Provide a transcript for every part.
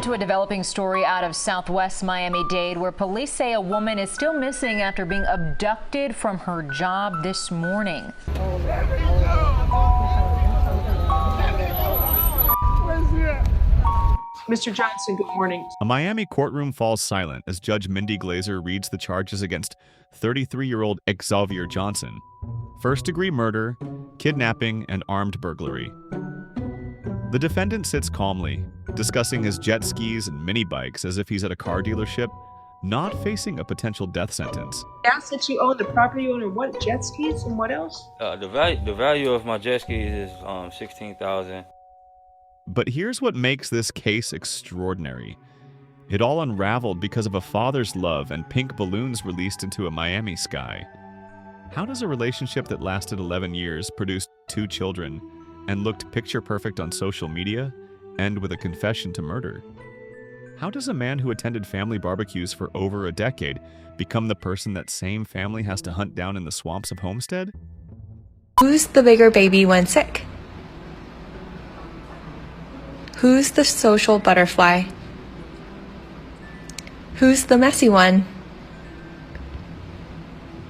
to a developing story out of southwest Miami-Dade, where police say a woman is still missing after being abducted from her job this morning. Mr. Johnson, good morning. A Miami courtroom falls silent as Judge Mindy Glazer reads the charges against 33-year-old Xavier Johnson: first-degree murder, kidnapping, and armed burglary. The defendant sits calmly, discussing his jet skis and mini bikes as if he's at a car dealership, not facing a potential death sentence. The assets you own, the property you own, and what, jet skis and what else? The value of my jet skis is $16,000. But here's what makes this case extraordinary. It all unraveled because of a father's love and pink balloons released into a Miami sky. How does a relationship that lasted 11 years, produced 2 children, and looked picture-perfect on social media end with a confession to murder? How does a man who attended family barbecues for over a decade become the person that same family has to hunt down in the swamps of Homestead? Who's the bigger baby when sick? Who's the social butterfly? Who's the messy one?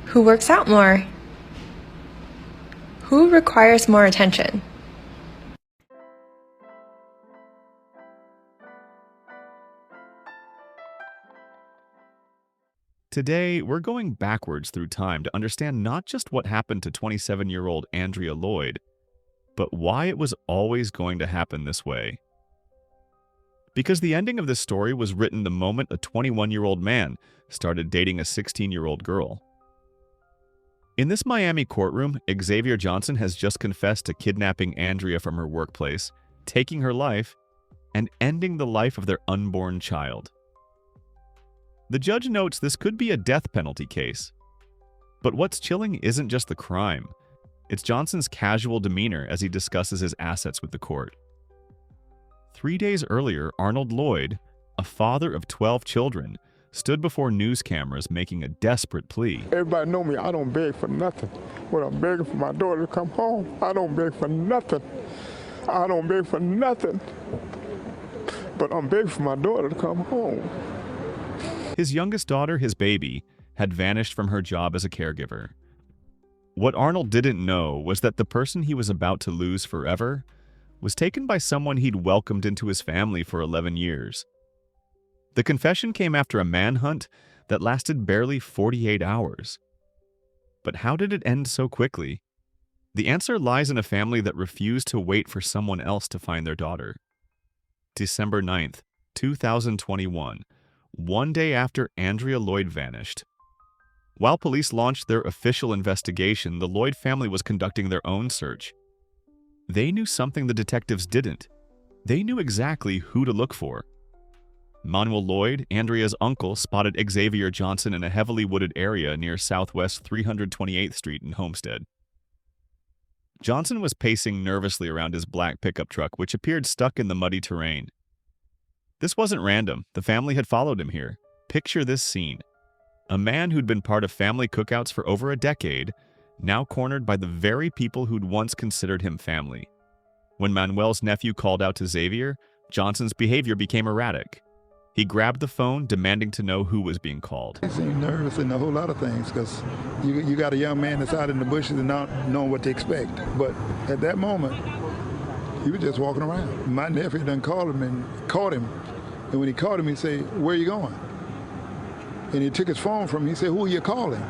Who works out more? Who requires more attention? Today, we're going backwards through time to understand not just what happened to 27-year-old Andrea Lloyd, but why it was always going to happen this way. Because the ending of this story was written the moment a 21-year-old man started dating a 16-year-old girl. In this Miami courtroom, Xavier Johnson has just confessed to kidnapping Andrea from her workplace, taking her life, and ending the life of their unborn child. The judge notes this could be a death penalty case. But what's chilling isn't just the crime. It's Johnson's casual demeanor as he discusses his assets with the court. 3 days earlier, Arnold Lloyd, a father of 12 children, stood before news cameras making a desperate plea. Everybody know me. I don't beg for nothing. When I'm begging for my daughter to come home, I don't beg for nothing. I don't beg for nothing. But I'm begging for my daughter to come home. His youngest daughter, his baby, had vanished from her job as a caregiver. What Arnold didn't know was that the person he was about to lose forever was taken by someone he'd welcomed into his family for 11 years. The confession came after a manhunt that lasted barely 48 hours. But how did it end so quickly? The answer lies in a family that refused to wait for someone else to find their daughter. December 9th, 2021, one day after Andrea Lloyd vanished. While police launched their official investigation, the Lloyd family was conducting their own search. They knew something the detectives didn't. They knew exactly who to look for. Manuel Lloyd, Andrea's uncle, spotted Xavier Johnson in a heavily wooded area near Southwest 328th Street in Homestead. Johnson was pacing nervously around his black pickup truck, which appeared stuck in the muddy terrain. This wasn't random. The family had followed him here. Picture this scene. A man who'd been part of family cookouts for over a decade, now cornered by the very people who'd once considered him family. When Manuel's nephew called out to Xavier, Johnson's behavior became erratic. He grabbed the phone, demanding to know who was being called. He seemed nervous and a whole lot of things because you got a young man that's out in the bushes and not knowing what to expect. But at that moment, he was just walking around. My nephew done called him and caught him. And when he caught him, he said, "Where are you going?" And he took his phone from him. He said, "Who are you calling?"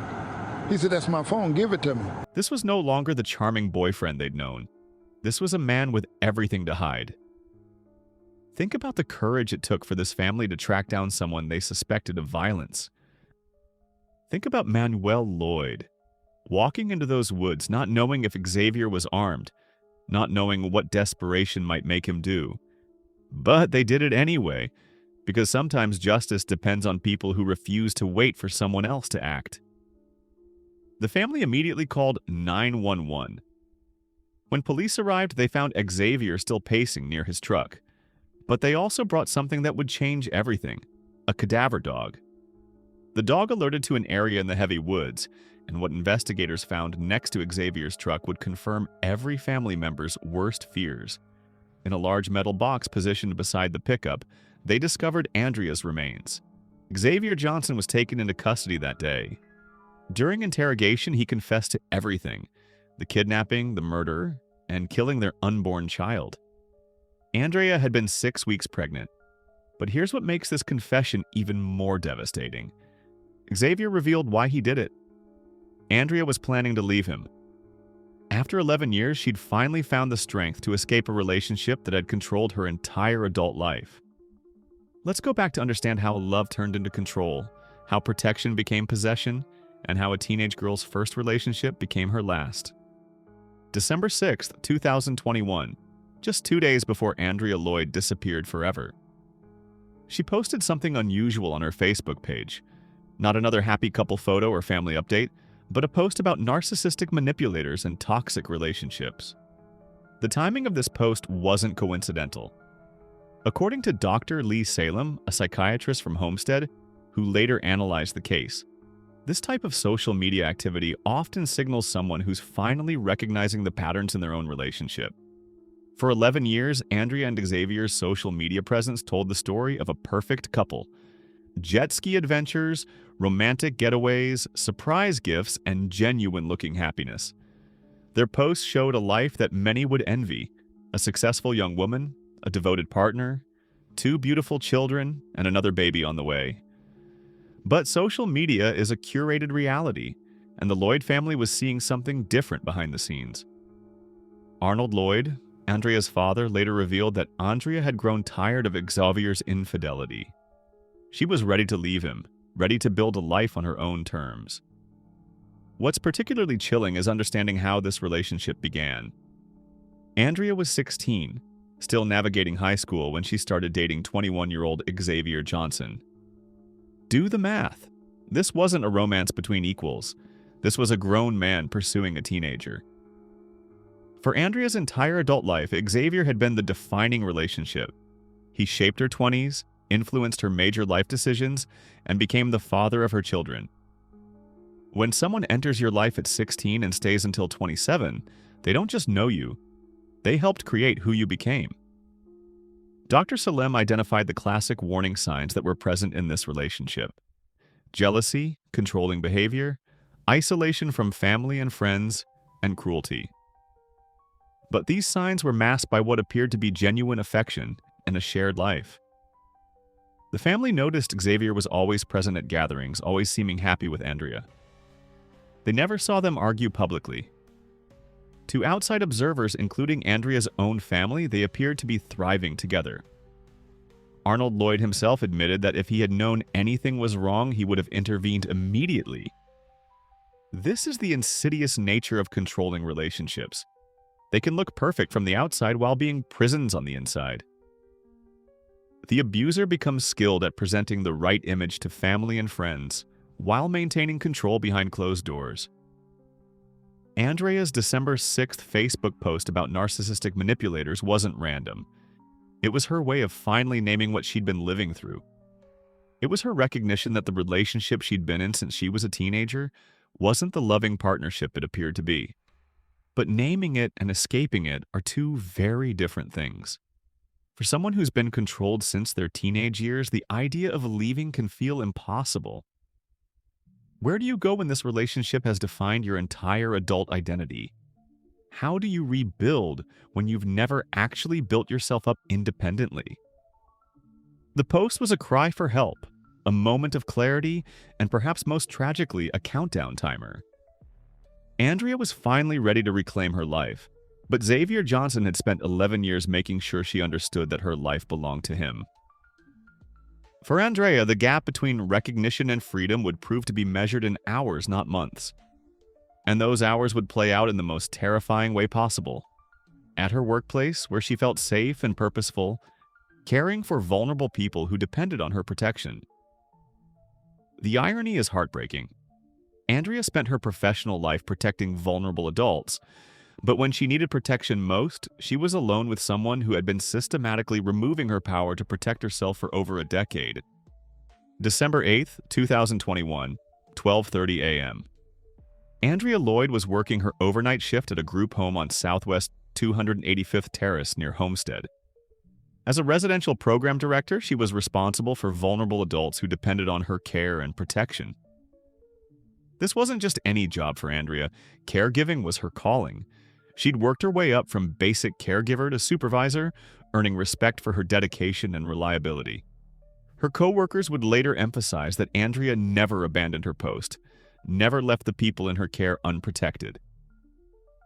He said, "That's my phone. Give it to me." This was no longer the charming boyfriend they'd known. This was a man with everything to hide. Think about the courage it took for this family to track down someone they suspected of violence. Think about Manuel Lloyd, walking into those woods not knowing if Xavier was armed, not knowing what desperation might make him do. But they did it anyway, because sometimes justice depends on people who refuse to wait for someone else to act. The family immediately called 911. When police arrived, they found Xavier still pacing near his truck. But they also brought something that would change everything: a cadaver dog. The dog alerted to an area in the heavy woods, and what investigators found next to Xavier's truck would confirm every family member's worst fears. In a large metal box positioned beside the pickup, they discovered Andrea's remains. Xavier Johnson was taken into custody that day. During interrogation, he confessed to everything: the kidnapping, the murder, and killing their unborn child. Andrea had been 6 weeks pregnant. But here's what makes this confession even more devastating. Xavier revealed why he did it. Andrea was planning to leave him. After 11 years, she'd finally found the strength to escape a relationship that had controlled her entire adult life. Let's go back to understand how love turned into control, how protection became possession, and how a teenage girl's first relationship became her last. December 6th, 2021, just 2 days before Andrea Lloyd disappeared forever. She posted something unusual on her Facebook page. Not another happy couple photo or family update, but a post about narcissistic manipulators and toxic relationships. The timing of this post wasn't coincidental. According to Dr. Lee Salem, a psychiatrist from Homestead, who later analyzed the case, this type of social media activity often signals someone who's finally recognizing the patterns in their own relationship. For 11 years, Andrea and Xavier's social media presence told the story of a perfect couple. Jet ski adventures, romantic getaways, surprise gifts, and genuine-looking happiness. Their posts showed a life that many would envy: a successful young woman, a devoted partner, 2 beautiful children, and another baby on the way. But social media is a curated reality, and the Lloyd family was seeing something different behind the scenes. Arnold Lloyd, Andrea's father, later revealed that Andrea had grown tired of Xavier's infidelity. She was ready to leave him, ready to build a life on her own terms. What's particularly chilling is understanding how this relationship began. Andrea was 16, still navigating high school when she started dating 21-year-old Xavier Johnson. Do the math. This wasn't a romance between equals. This was a grown man pursuing a teenager. For Andrea's entire adult life, Xavier had been the defining relationship. He shaped her 20s, influenced her major life decisions, and became the father of her children. When someone enters your life at 16 and stays until 27, they don't just know you, they helped create who you became. Dr. Salem identified the classic warning signs that were present in this relationship: jealousy, controlling behavior, isolation from family and friends, and cruelty. But these signs were masked by what appeared to be genuine affection and a shared life. The family noticed Xavier was always present at gatherings, always seeming happy with Andrea. They never saw them argue publicly. To outside observers, including Andrea's own family, they appeared to be thriving together. Arnold Lloyd himself admitted that if he had known anything was wrong, he would have intervened immediately. This is the insidious nature of controlling relationships. They can look perfect from the outside while being prisons on the inside. The abuser becomes skilled at presenting the right image to family and friends while maintaining control behind closed doors. Andrea's December 6th Facebook post about narcissistic manipulators wasn't random. It was her way of finally naming what she'd been living through. It was her recognition that the relationship she'd been in since she was a teenager wasn't the loving partnership it appeared to be. But naming it and escaping it are two very different things. For someone who's been controlled since their teenage years, the idea of leaving can feel impossible. Where do you go when this relationship has defined your entire adult identity? How do you rebuild when you've never actually built yourself up independently? The post was a cry for help, a moment of clarity, and perhaps most tragically, a countdown timer. Andrea was finally ready to reclaim her life, but Xavier Johnson had spent 11 years making sure she understood that her life belonged to him. For Andrea, the gap between recognition and freedom would prove to be measured in hours, not months. And those hours would play out in the most terrifying way possible. At her workplace, where she felt safe and purposeful, caring for vulnerable people who depended on her protection. The irony is heartbreaking. Andrea spent her professional life protecting vulnerable adults, but when she needed protection most, she was alone with someone who had been systematically removing her power to protect herself for over a decade. December 8th, 2021, 12:30 a.m. Andrea Lloyd was working her overnight shift at a group home on Southwest 285th Terrace near Homestead. As a residential program director, she was responsible for vulnerable adults who depended on her care and protection. This wasn't just any job for Andrea. Caregiving was her calling. She'd worked her way up from basic caregiver to supervisor, earning respect for her dedication and reliability. Her coworkers would later emphasize that Andrea never abandoned her post, never left the people in her care unprotected.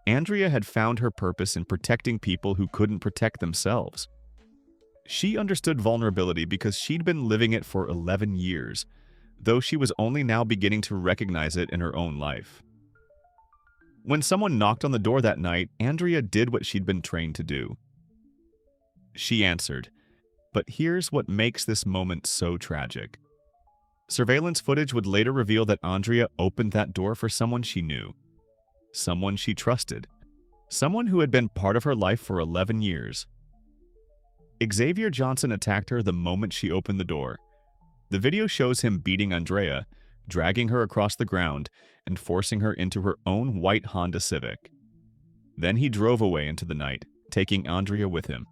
Andrea had found her purpose in protecting people who couldn't protect themselves. She understood vulnerability because she'd been living it for 11 years, though she was only now beginning to recognize it in her own life. When someone knocked on the door that night, Andrea did what she'd been trained to do. She answered, but here's what makes this moment so tragic. Surveillance footage would later reveal that Andrea opened that door for someone she knew, someone she trusted, someone who had been part of her life for 11 years. Xavier Johnson attacked her the moment she opened the door. The video shows him beating Andrea, dragging her across the ground, and forcing her into her own white Honda Civic. Then he drove away into the night, taking Andrea with him.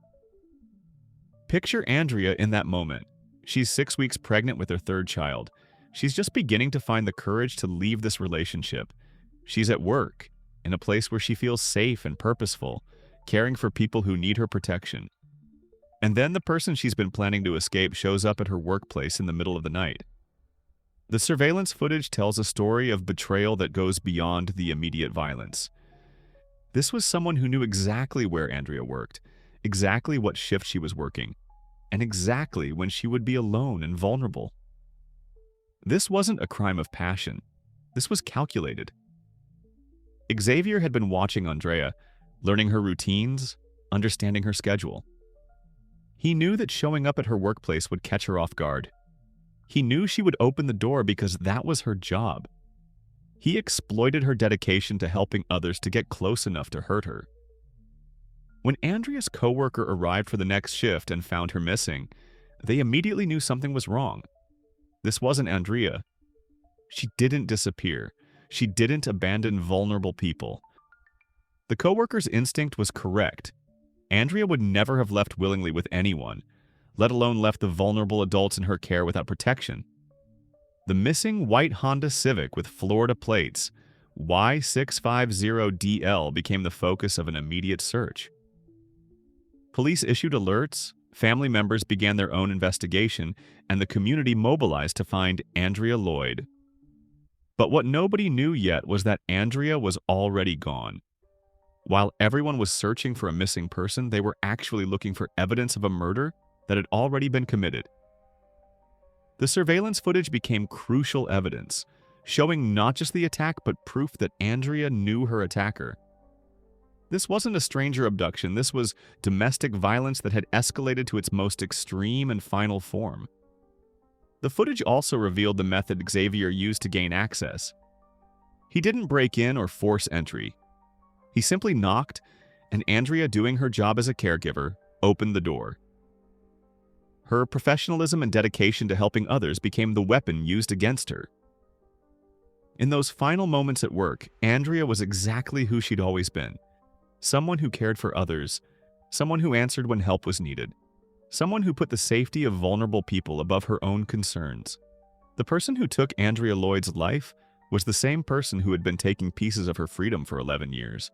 Picture Andrea in that moment. She's 6 weeks pregnant with her third child. She's just beginning to find the courage to leave this relationship. She's at work, in a place where she feels safe and purposeful, caring for people who need her protection. And then the person she's been planning to escape shows up at her workplace in the middle of the night. The surveillance footage tells a story of betrayal that goes beyond the immediate violence. This was someone who knew exactly where Andrea worked, exactly what shift she was working, and exactly when she would be alone and vulnerable. This wasn't a crime of passion. This was calculated. Xavier had been watching Andrea, learning her routines, understanding her schedule. He knew that showing up at her workplace would catch her off guard. He knew she would open the door because that was her job. He exploited her dedication to helping others to get close enough to hurt her. When Andrea's coworker arrived for the next shift and found her missing, they immediately knew something was wrong. This wasn't Andrea. She didn't disappear. She didn't abandon vulnerable people. The coworker's instinct was correct. Andrea would never have left willingly with anyone, let alone left the vulnerable adults in her care without protection. The missing white Honda Civic with Florida plates, Y650DL, became the focus of an immediate search. Police issued alerts, family members began their own investigation, and the community mobilized to find Andrea Lloyd. But what nobody knew yet was that Andrea was already gone. While everyone was searching for a missing person, they were actually looking for evidence of a murder that had already been committed. The surveillance footage became crucial evidence, showing not just the attack but proof that Andrea knew her attacker. This wasn't a stranger abduction, this was domestic violence that had escalated to its most extreme and final form. The footage also revealed the method Xavier used to gain access. He didn't break in or force entry. He simply knocked, and Andrea, doing her job as a caregiver, opened the door. Her professionalism and dedication to helping others became the weapon used against her. In those final moments at work, Andrea was exactly who she'd always been. Someone who cared for others, someone who answered when help was needed, someone who put the safety of vulnerable people above her own concerns. The person who took Andrea Lloyd's life was the same person who had been taking pieces of her freedom for 11 years.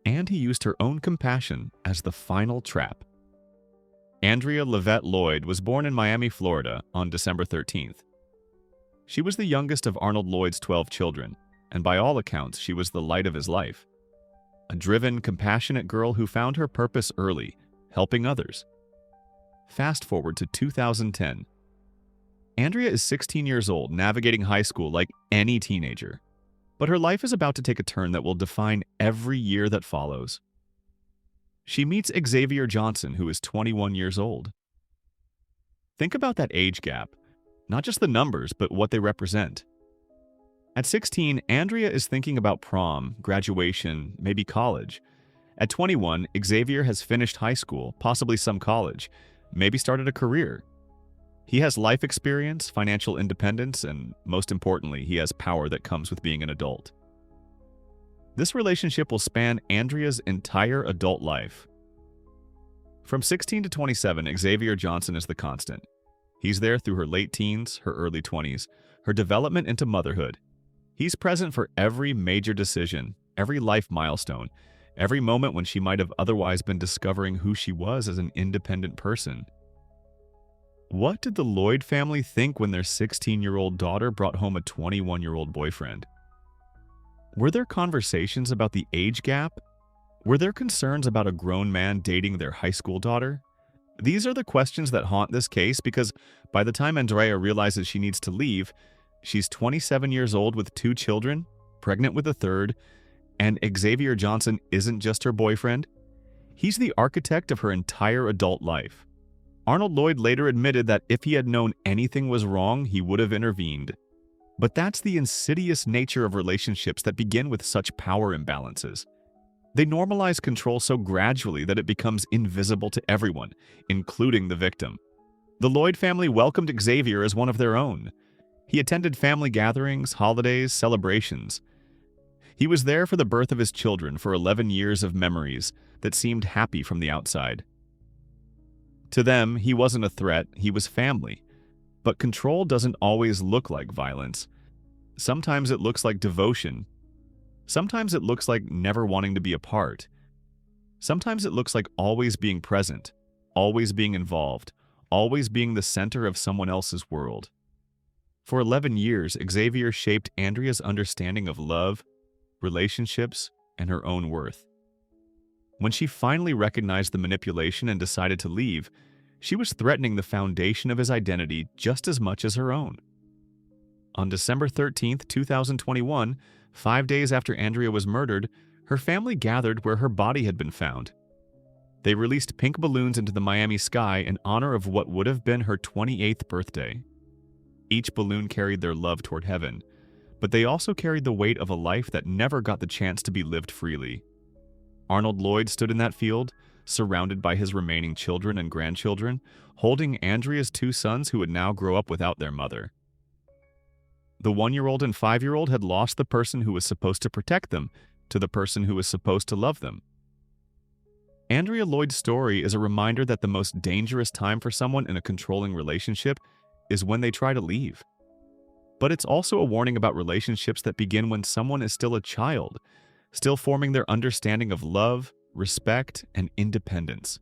And he used her own compassion as the final trap. Andrea Lavette Lloyd was born in Miami, Florida on December 13th. She was the youngest of Arnold Lloyd's 12 children, and by all accounts, she was the light of his life. A driven, compassionate girl who found her purpose early, helping others. Fast forward to 2010. Andrea is 16 years old, navigating high school like any teenager. But her life is about to take a turn that will define every year that follows. She meets Xavier Johnson, who is 21 years old. Think about that age gap, not just the numbers, but what they represent. At 16, Andrea is thinking about prom, graduation, maybe college. At 21, Xavier has finished high school, possibly some college, maybe started a career. He has life experience, financial independence, and most importantly, he has power that comes with being an adult. This relationship will span Andrea's entire adult life. From 16 to 27, Xavier Johnson is the constant. He's there through her late teens, her early 20s, her development into motherhood. He's present for every major decision, every life milestone, every moment when she might have otherwise been discovering who she was as an independent person. What did the Lloyd family think when their 16-year-old daughter brought home a 21-year-old boyfriend? Were there conversations about the age gap? Were there concerns about a grown man dating their high school daughter? These are the questions that haunt this case because by the time Andrea realizes she needs to leave, she's 27 years old with 2 children, pregnant with a third, and Xavier Johnson isn't just her boyfriend. He's the architect of her entire adult life. Arnold Lloyd later admitted that if he had known anything was wrong, he would have intervened. But that's the insidious nature of relationships that begin with such power imbalances. They normalize control so gradually that it becomes invisible to everyone, including the victim. The Lloyd family welcomed Xavier as one of their own. He attended family gatherings, holidays, celebrations. He was there for the birth of his children for 11 years of memories that seemed happy from the outside. To them, he wasn't a threat, he was family. But control doesn't always look like violence. Sometimes it looks like devotion. Sometimes it looks like never wanting to be apart. Sometimes it looks like always being present, always being involved, always being the center of someone else's world. For 11 years, Xavier shaped Andrea's understanding of love, relationships, and her own worth. When she finally recognized the manipulation and decided to leave, she was threatening the foundation of his identity just as much as her own. On December 13, 2021, 5 days after Andrea was murdered, her family gathered where her body had been found. They released pink balloons into the Miami sky in honor of what would have been her 28th birthday. Each balloon carried their love toward heaven, but they also carried the weight of a life that never got the chance to be lived freely. Arnold Lloyd stood in that field, surrounded by his remaining children and grandchildren, holding Andrea's 2 sons who would now grow up without their mother. The 1-year-old and 5-year-old had lost the person who was supposed to protect them to the person who was supposed to love them. Andrea Lloyd's story is a reminder that the most dangerous time for someone in a controlling relationship is when they try to leave. But it's also a warning about relationships that begin when someone is still a child, still forming their understanding of love, respect, and independence.